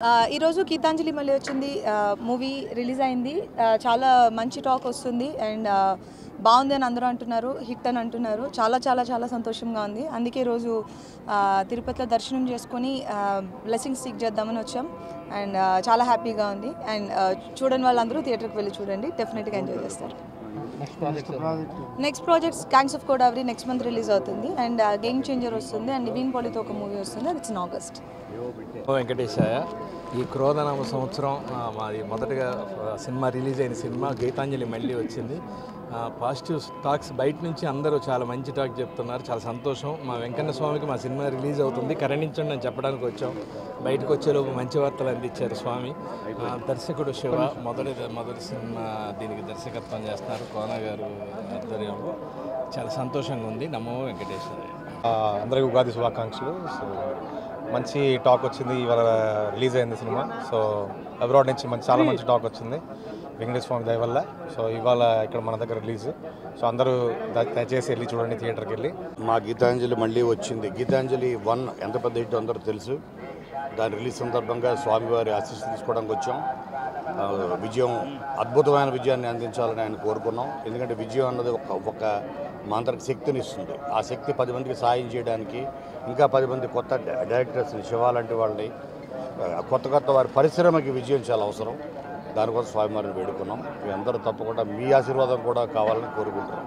ఈరోజు గీతాంజలి మళ్ళీ వచ్చింది మూవీ రిలీజ్ అయింది చాలా మంచి టాక్ వస్తుంది అండ్ బాగుంది అని అందరూ అంటున్నారు హిట్ అని అంటున్నారు చాలా చాలా చాలా సంతోషంగా ఉంది అందుకే ఈరోజు తిరుపతిలో దర్శనం చేసుకొని బ్లెస్సింగ్స్ సీక్ చేద్దామని వచ్చాం అండ్ చాలా హ్యాపీగా ఉంది అండ్ చూడని వాళ్ళందరూ థియేటర్కి వెళ్ళి చూడండి డెఫినెట్గా ఎంజాయ్ చేస్తారు next projects gangs of Godavari next month release అవుతుంది అండ్ గేమ్ చేంజర్ వస్తుంది అండ్ నివీన్ పాలితో ఒక మూవీ వస్తుంది అది ఇన్ ఆగస్ట్ వెంకటేశాయ ఈ క్రోధనామ సంవత్సరం మాది మొదటగా సినిమా రిలీజ్ అయిన సినిమా గీతాంజలి మళ్ళీ వచ్చింది పాజిటివ్ టాక్స్ బయట నుంచి అందరూ చాలా మంచి టాక్ చెప్తున్నారు చాలా సంతోషం మా వెంకన్న స్వామికి మా సినిమా రిలీజ్ అవుతుంది కరణించండి అని చెప్పడానికి వచ్చాం బయటకు వచ్చేలోపు మంచి వార్తలు అందించారు స్వామి దర్శకుడు శివ మొదటి సినిమా దీనికి దర్శకత్వం చేస్తున్నారు కోన గారు ఆధ్వర్యంలో చాలా సంతోషంగా ఉంది నమో వెంకటేశ్వర అందరికీ ఉగాది శుభాకాంక్షలు సో మంచి టాక్ వచ్చింది ఇవాళ రిలీజ్ అయింది సినిమా సో అబ్రాడ్ నుంచి చాలా మంచి టాక్ వచ్చింది వెంకటేశ్వర స్వామి దయ వల్ల సో ఇవాళ ఇక్కడ మన దగ్గర రిలీజ్ సో అందరూ దయచేసి వెళ్ళి చూడండి థియేటర్కి వెళ్ళి మా గీతాంజలి మళ్ళీ వచ్చింది గీతాంజలి 1 ఎంత పెద్ద హిట్ అందరూ తెలుసు దాని రిలీజ్ సందర్భంగా స్వామివారి ఆశీస్సులు తీసుకోవడానికి వచ్చాం విజయం అద్భుతమైన విజయాన్ని అందించాలని ఆయన కోరుకున్నాం ఎందుకంటే విజయం అన్నది ఒక మాంత్రిక శక్తిని ఇస్తుంది ఆ శక్తి 10 మందికి సాయం చేయడానికి ఇంకా 10 మంది కొత్త డైరెక్టర్స్ని శివ లాంటి వాళ్ళని కొత్త వారి పరిశ్రమకి విజయం చాలా అవసరం దానికోసం స్వామివారిని వేడుకున్నాం మీ అందరూ తప్పకుండా మీ ఆశీర్వాదం కూడా కావాలని కోరుకుంటున్నాం.